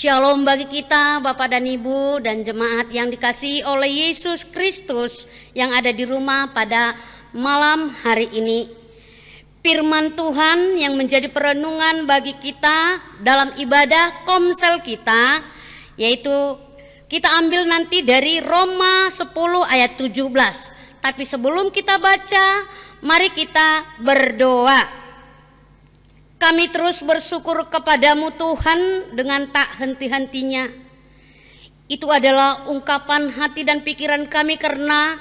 Shalom bagi kita Bapak dan Ibu dan jemaat yang dikasihi oleh Yesus Kristus yang ada di rumah pada malam hari ini. Firman Tuhan yang menjadi perenungan bagi kita dalam ibadah komsel kita, yaitu kita ambil nanti dari Roma 10 ayat 17. Tapi sebelum kita baca, mari kita berdoa. Kami terus bersyukur kepadamu Tuhan dengan tak henti-hentinya. Itu adalah ungkapan hati dan pikiran kami karena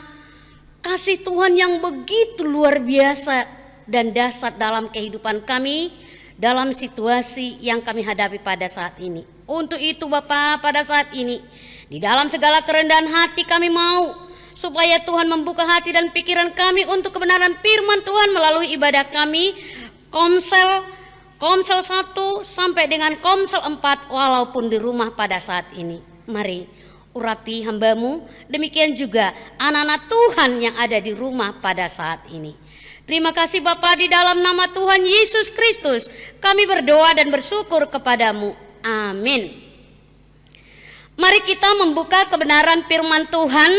kasih Tuhan yang begitu luar biasa dan dahsyat dalam kehidupan kami, dalam situasi yang kami hadapi pada saat ini. Untuk itu Bapa, pada saat ini di dalam segala kerendahan hati kami mau supaya Tuhan membuka hati dan pikiran kami untuk kebenaran firman Tuhan melalui ibadah kami Komsel 1 sampai dengan Komsel 4 walaupun di rumah pada saat ini. Mari urapi hamba-Mu, demikian juga anak-anak Tuhan yang ada di rumah pada saat ini. Terima kasih Bapa, di dalam nama Tuhan Yesus Kristus kami berdoa dan bersyukur kepadamu. Amin. Mari kita membuka kebenaran firman Tuhan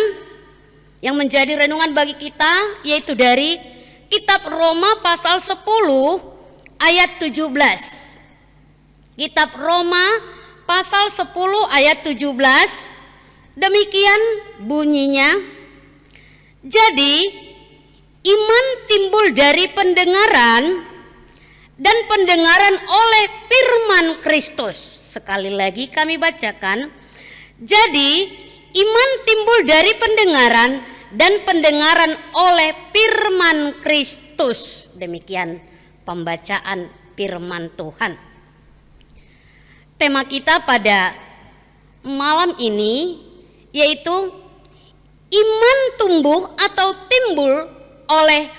yang menjadi renungan bagi kita, yaitu dari kitab Roma pasal 10 ayat 17. Kitab Roma pasal 10 ayat 17. Demikian bunyinya. Jadi iman timbul dari pendengaran dan pendengaran oleh firman Kristus. Sekali lagi kami bacakan. Jadi iman timbul dari pendengaran dan pendengaran oleh firman Kristus. Demikian pembacaan firman Tuhan. Tema kita pada malam ini yaitu iman tumbuh atau timbul oleh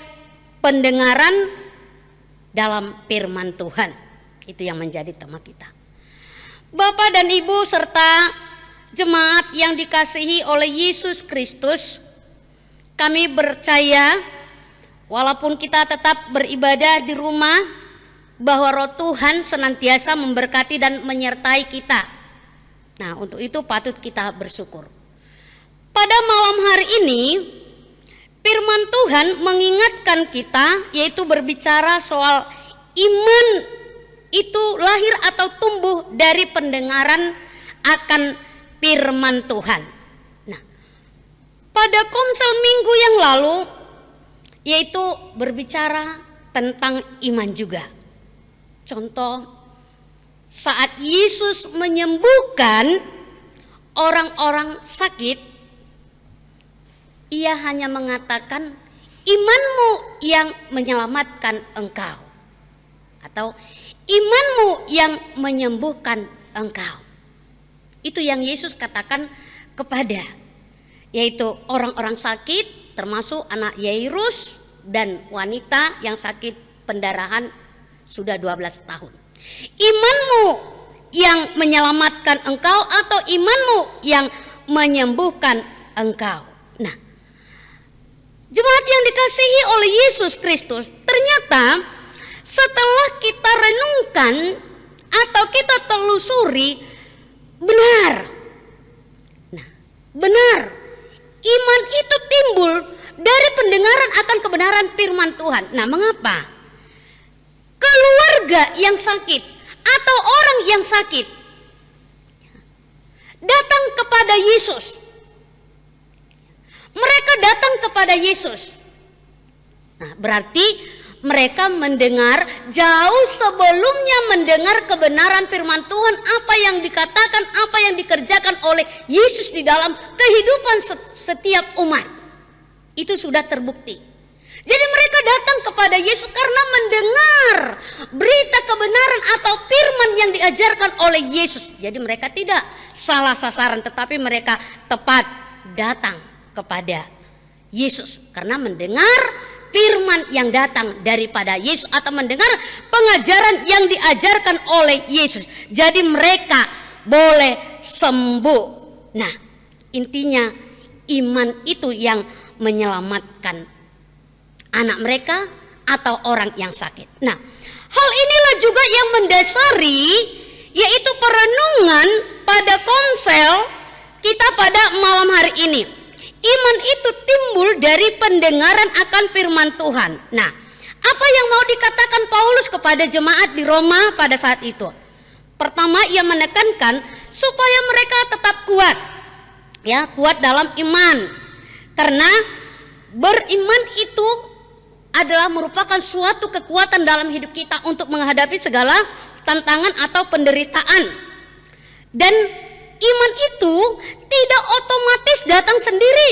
pendengaran dalam firman Tuhan. Itu yang menjadi tema kita. Bapak dan Ibu serta jemaat yang dikasihi oleh Yesus Kristus, kami percaya walaupun kita tetap beribadah di rumah, bahwa Roh Tuhan senantiasa memberkati dan menyertai kita. Nah, untuk itu patut kita bersyukur. Pada malam hari ini, firman Tuhan mengingatkan kita, yaitu berbicara soal iman itu lahir atau tumbuh dari pendengaran akan firman Tuhan. Nah, pada komsel minggu yang lalu, yaitu berbicara tentang iman juga. Contoh, saat Yesus menyembuhkan orang-orang sakit, ia hanya mengatakan, imanmu yang menyelamatkan engkau, atau imanmu yang menyembuhkan engkau. Itu yang Yesus katakan kepada, yaitu orang-orang sakit, termasuk anak Yairus dan wanita yang sakit pendarahan sudah 12 tahun. Imanmu yang menyelamatkan engkau atau imanmu yang menyembuhkan engkau. Nah, jemaat yang dikasihi oleh Yesus Kristus, ternyata setelah kita renungkan atau kita telusuri, benar. Nah, benar. Iman itu timbul dari pendengaran akan kebenaran firman Tuhan. Nah, mengapa? Keluarga yang sakit atau orang yang sakit datang kepada Yesus. Mereka datang kepada Yesus. Nah, berarti mereka mendengar jauh sebelumnya mendengar kebenaran firman Tuhan, apa yang dikatakan, apa yang dikerjakan oleh Yesus di dalam kehidupan setiap umat. Itu sudah terbukti. Jadi mereka datang kepada Yesus karena mendengar berita kebenaran atau firman yang diajarkan oleh Yesus. Jadi mereka tidak salah sasaran, tetapi mereka tepat datang kepada Yesus karena mendengar firman yang datang daripada Yesus atau mendengar pengajaran yang diajarkan oleh Yesus. Jadi mereka boleh sembuh. Nah, intinya iman itu yang menyelamatkan anak mereka atau orang yang sakit. Nah, hal inilah juga yang mendasari yaitu perenungan pada konsel kita pada malam hari ini. Iman itu timbul dari pendengaran akan firman Tuhan. Nah, apa yang mau dikatakan Paulus kepada jemaat di Roma pada saat itu? Pertama, ia menekankan supaya mereka tetap kuat. Ya, kuat dalam iman. Karena beriman itu adalah merupakan suatu kekuatan dalam hidup kita untuk menghadapi segala tantangan atau penderitaan. Dan iman itu tidak otomatis datang sendiri.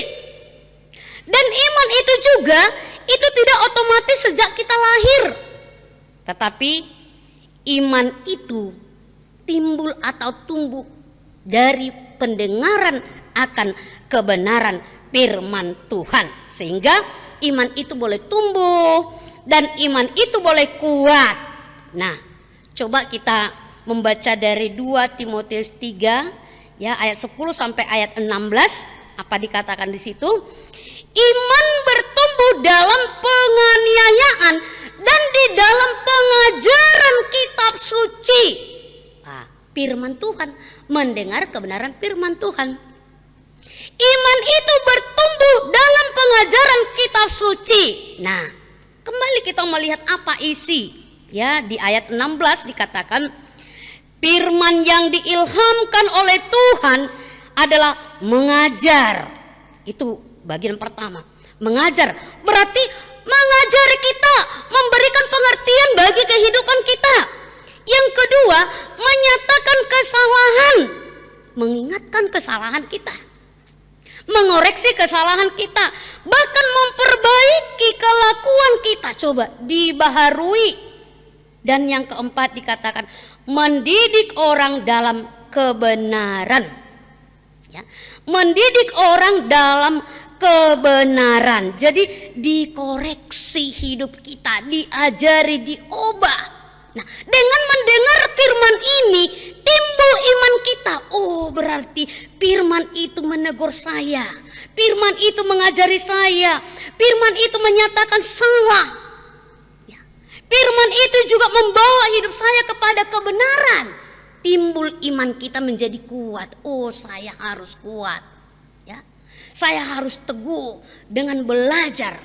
Dan iman itu juga itu tidak otomatis sejak kita lahir. Tetapi iman itu timbul atau tumbuh dari pendengaran akan kebenaran firman Tuhan. Sehingga iman itu boleh tumbuh dan iman itu boleh kuat. Nah, coba kita membaca dari 2 Timotius 3 ya, ayat 10 sampai ayat 16. Apa dikatakan di situ? Iman bertumbuh dalam penganiayaan dan di dalam pengajaran kitab suci. Firman Tuhan, mendengar kebenaran firman Tuhan. Iman itu bertumbuh dalam pengajaran kitab suci. Nah, kembali kita melihat apa isi. Ya, di ayat 16 dikatakan firman yang diilhamkan oleh Tuhan adalah mengajar. Itu bagian pertama. Mengajar berarti mengajari kita, memberikan pengertian bagi kehidupan kita. Yang kedua, menyatakan kesalahan, mengingatkan kesalahan kita, mengoreksi kesalahan kita, bahkan memperbaiki kelakuan kita. Coba dibaharui. Dan yang keempat dikatakan mendidik orang dalam kebenaran. Ya, mendidik orang dalam kebenaran. Jadi dikoreksi hidup kita, diajari, diubah. Nah, dengan mendengar firman ini timbul iman kita. Oh, berarti firman itu menegur saya, firman itu mengajari saya, firman itu menyatakan salah ya. Firman itu juga membawa hidup saya kepada kebenaran. Timbul iman kita menjadi kuat. Oh, saya harus kuat ya. Saya harus teguh dengan belajar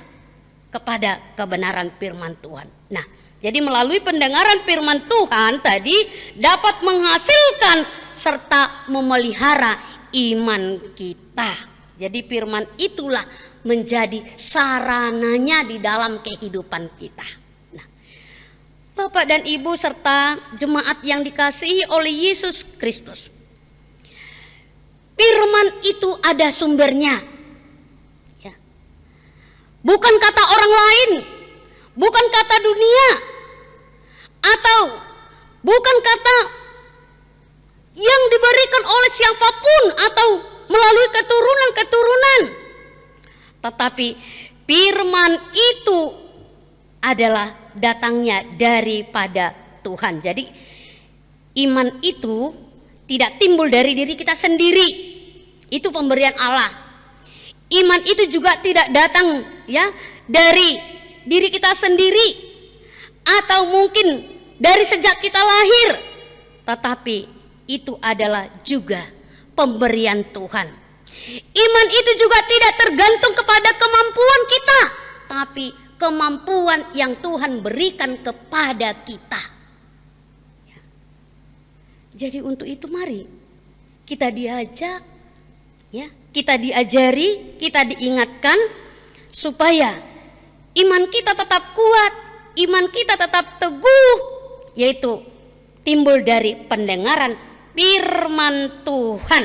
kepada kebenaran firman Tuhan. Nah, jadi melalui pendengaran firman Tuhan tadi dapat menghasilkan serta memelihara iman kita. Jadi firman itulah menjadi sarananya di dalam kehidupan kita. Nah, Bapak dan Ibu serta jemaat yang dikasihi oleh Yesus Kristus. Firman itu ada sumbernya. Ya. Bukan kata orang lain, bukan kata dunia, atau bukan kata yang diberikan oleh siapapun atau melalui keturunan-keturunan. Tetapi firman itu adalah datangnya daripada Tuhan. Jadi iman itu tidak timbul dari diri kita sendiri. Itu pemberian Allah. Iman itu juga tidak datang ya dari diri kita sendiri atau mungkin dari sejak kita lahir, tetapi itu adalah juga pemberian Tuhan. Iman itu juga tidak tergantung kepada kemampuan kita, tapi kemampuan yang Tuhan berikan kepada kita. Jadi untuk itu mari kita diajak ya, kita diajari, kita diingatkan supaya iman kita tetap kuat, iman kita tetap teguh, yaitu timbul dari pendengaran firman Tuhan.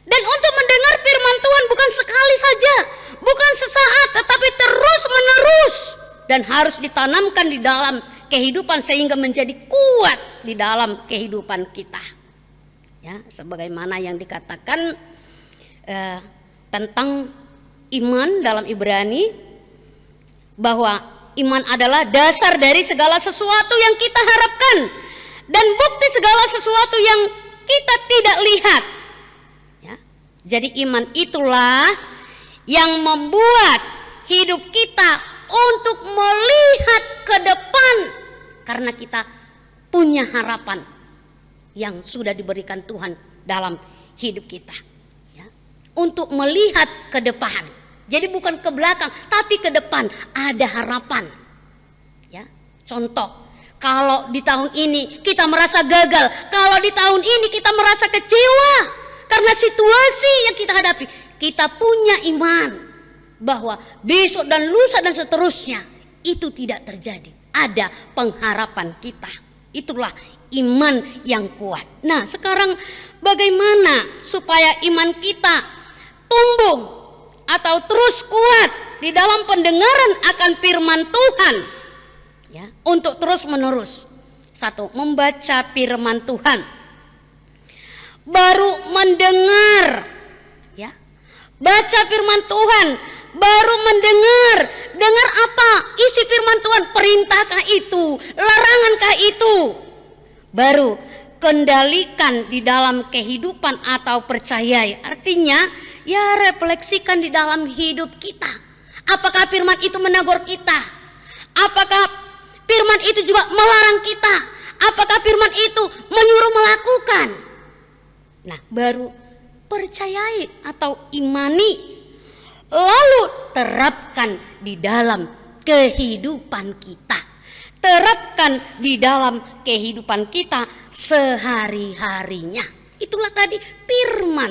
Dan untuk mendengar firman Tuhan bukan sekali saja, bukan sesaat, tetapi terus menerus dan harus ditanamkan di dalam kehidupan sehingga menjadi kuat di dalam kehidupan kita. Ya, sebagaimana yang dikatakan tentang iman dalam Ibrani, bahwa iman adalah dasar dari segala sesuatu yang kita harapkan dan bukti segala sesuatu yang kita tidak lihat. Ya, jadi iman itulah yang membuat hidup kita untuk melihat ke depan karena kita punya harapan. yang sudah diberikan Tuhan dalam hidup kita. Ya. Untuk melihat ke depan. Jadi bukan ke belakang, tapi ke depan ada harapan. Ya. Contoh, kalau di tahun ini kita merasa gagal, kalau di tahun ini kita merasa kecewa karena situasi yang kita hadapi, kita punya iman bahwa besok dan lusa dan seterusnya itu tidak terjadi. Ada pengharapan kita. Itulah iman yang kuat. Nah, sekarang bagaimana supaya iman kita tumbuh atau terus kuat di dalam pendengaran akan firman Tuhan? Ya, untuk terus menerus. Satu, membaca firman Tuhan. Baru mendengar, ya. Baca firman Tuhan, baru mendengar. Dengar apa? Isi firman Tuhan, perintahkah itu? Larangankah itu? Baru kendalikan di dalam kehidupan atau percayai. Artinya, ya refleksikan di dalam hidup kita. Apakah firman itu menegur kita? Apakah firman itu juga melarang kita? Apakah firman itu menyuruh melakukan? Nah, baru percayai atau imani. Lalu terapkan di dalam kehidupan kita. Terapkan di dalam kehidupan kita sehari-harinya. Itulah tadi firman.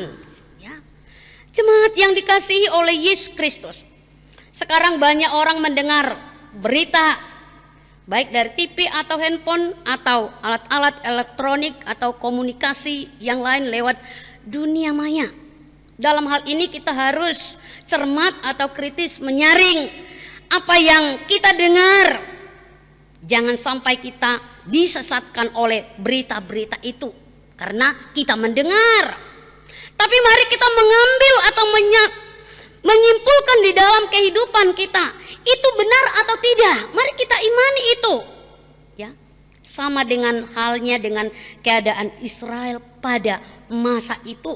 Ya. Jemaat yang dikasihi oleh Yesus Kristus. Sekarang banyak orang mendengar berita, baik dari TV atau handphone atau alat-alat elektronik atau komunikasi yang lain lewat dunia maya. Dalam hal ini kita harus cermat atau kritis menyaring apa yang kita dengar. Jangan sampai kita disesatkan oleh berita-berita itu karena kita mendengar. Tapi mari kita mengambil atau menyimpulkan di dalam kehidupan kita, itu benar atau tidak. Mari kita imani itu. Ya. Sama dengan halnya dengan keadaan Israel pada masa itu.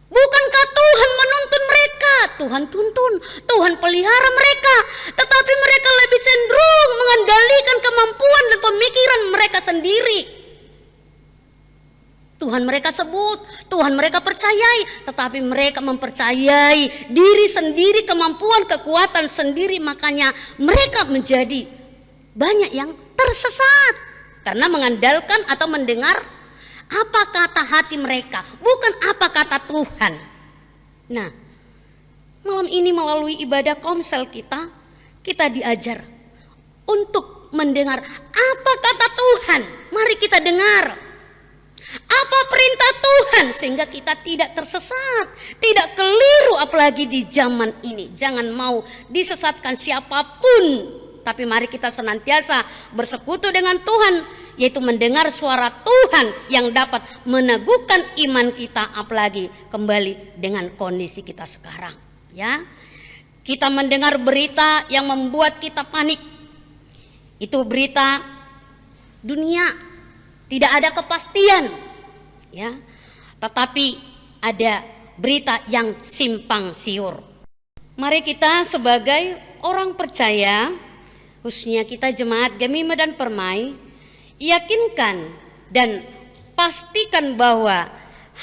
Bukankah Tuhan menuntun mereka? Tuhan tuntun, Tuhan pelihara mereka. Tetapi mereka lebih cenderung mengendalikan kemampuan dan pemikiran mereka sendiri. Tuhan mereka sebut, Tuhan mereka percayai. Tetapi mereka mempercayai diri sendiri, kemampuan, kekuatan sendiri. Makanya mereka menjadi banyak yang tersesat. Karena mengandalkan atau mendengar apa kata hati mereka, bukan apa kata Tuhan. Nah, malam ini melalui ibadah komsel kita diajar untuk mendengar apa kata Tuhan. Mari kita dengar apa perintah Tuhan sehingga kita tidak tersesat, tidak keliru apalagi di zaman ini. Jangan mau disesatkan siapapun, tapi mari kita senantiasa bersekutu dengan Tuhan, yaitu mendengar suara Tuhan yang dapat meneguhkan iman kita, apalagi kembali dengan kondisi kita sekarang. Ya, kita mendengar berita yang membuat kita panik. Itu berita dunia, tidak ada kepastian. Ya, tetapi ada berita yang simpang siur. Mari kita sebagai orang percaya, khususnya kita jemaat Gemima dan Permai, yakinkan dan pastikan bahwa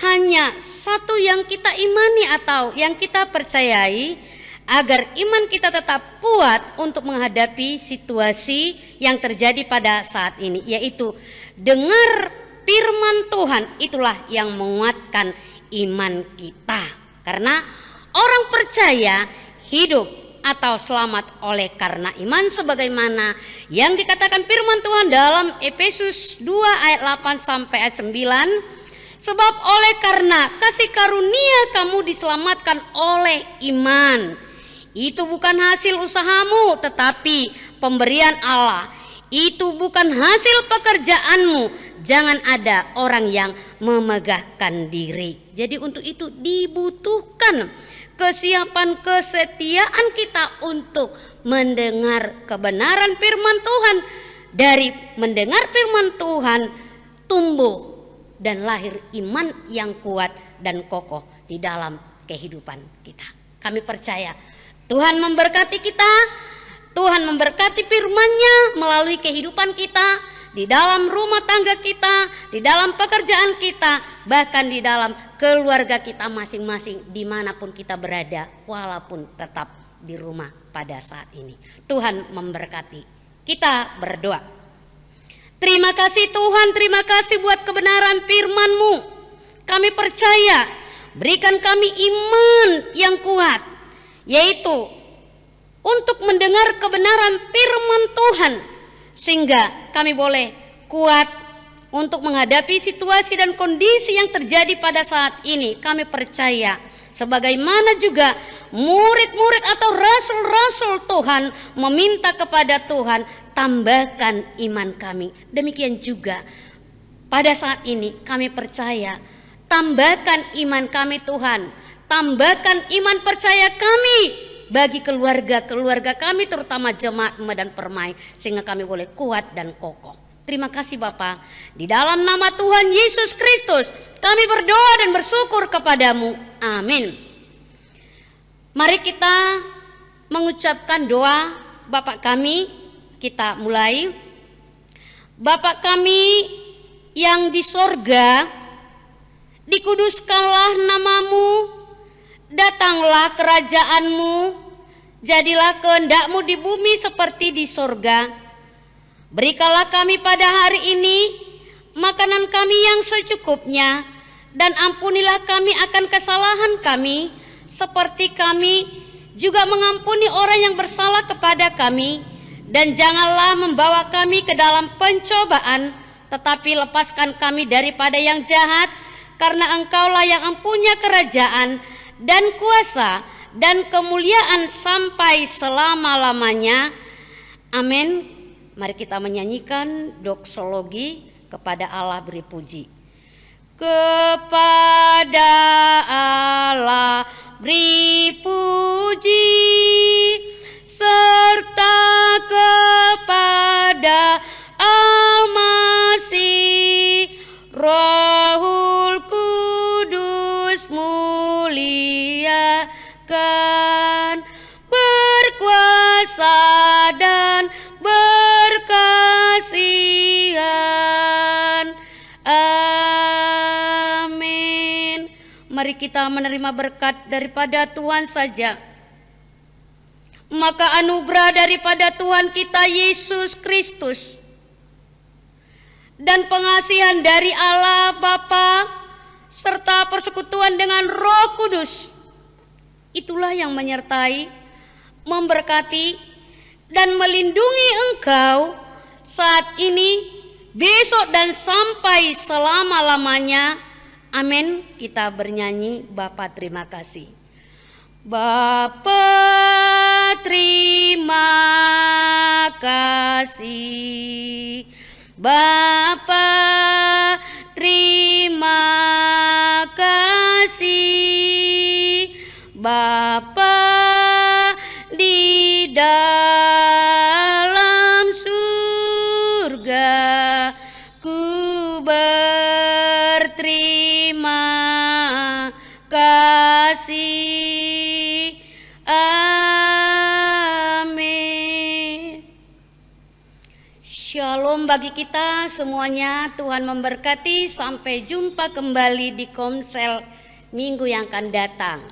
hanya satu yang kita imani atau yang kita percayai agar iman kita tetap kuat untuk menghadapi situasi yang terjadi pada saat ini, yaitu dengar firman Tuhan. Itulah yang menguatkan iman kita. Karena orang percaya hidup atau selamat oleh karena iman, sebagaimana yang dikatakan firman Tuhan dalam Efesus 2 ayat 8 sampai ayat 9. Sebab oleh karena kasih karunia kamu diselamatkan oleh iman. Itu bukan hasil usahamu, tetapi pemberian Allah. Itu bukan hasil pekerjaanmu. Jangan ada orang yang memegahkan diri. Jadi untuk itu dibutuhkan kesiapan, kesetiaan kita untuk mendengar kebenaran firman Tuhan. Dari mendengar firman Tuhan tumbuh dan lahir iman yang kuat dan kokoh di dalam kehidupan kita. Kami percaya Tuhan memberkati kita, Tuhan memberkati firman-Nya melalui kehidupan kita, di dalam rumah tangga kita, di dalam pekerjaan kita, bahkan di dalam keluarga kita masing-masing, dimanapun kita berada, walaupun tetap di rumah pada saat ini. Tuhan memberkati. Kita berdoa. Terima kasih Tuhan, terima kasih buat kebenaran firman-Mu. Kami percaya, berikan kami iman yang kuat, yaitu untuk mendengar kebenaran firman Tuhan, sehingga kami boleh kuat untuk menghadapi situasi dan kondisi yang terjadi pada saat ini. Kami percaya, sebagaimana juga murid-murid atau rasul-rasul Tuhan meminta kepada Tuhan, tambahkan iman kami. Demikian juga pada saat ini kami percaya, tambahkan iman kami Tuhan, tambahkan iman percaya kami bagi keluarga-keluarga kami, terutama jemaat Medan Permai, sehingga kami boleh kuat dan kokoh. Terima kasih Bapa. Di dalam nama Tuhan Yesus Kristus kami berdoa dan bersyukur kepadamu. Amin. Mari kita mengucapkan doa Bapa kami. Kita mulai. Bapa kami yang di sorga, dikuduskanlah namamu, datanglah kerajaanmu, jadilah kehendak-Mu di bumi seperti di sorga. Berikanlah kami pada hari ini makanan kami yang secukupnya, dan ampunilah kami akan kesalahan kami, seperti kami juga mengampuni orang yang bersalah kepada kami. Dan janganlah membawa kami ke dalam pencobaan, tetapi lepaskan kami daripada yang jahat, karena Engkaulah yang mempunyai kerajaan dan kuasa dan kemuliaan sampai selama-lamanya. Amin. Mari kita menyanyikan doksologi kepada Allah beri puji. Kepada Allah beri puji, serta kepada Al-Masih, Rohul Kudus muliakan, berkuasa dan berkasihan. Amin. Mari kita menerima berkat daripada Tuhan saja. Maka anugerah daripada Tuhan kita Yesus Kristus dan pengasihan dari Allah Bapa serta persekutuan dengan Roh Kudus, itulah yang menyertai, memberkati dan melindungi engkau saat ini, besok dan sampai selama-lamanya. Amin. Kita bernyanyi Bapa terima kasih. Bapa terima kasih, Bapa terima kasih, Bapa di dalam surga, ku berterima kasih. Amin. Shalom bagi kita semuanya. Tuhan memberkati. Sampai jumpa kembali di Komsel minggu yang akan datang.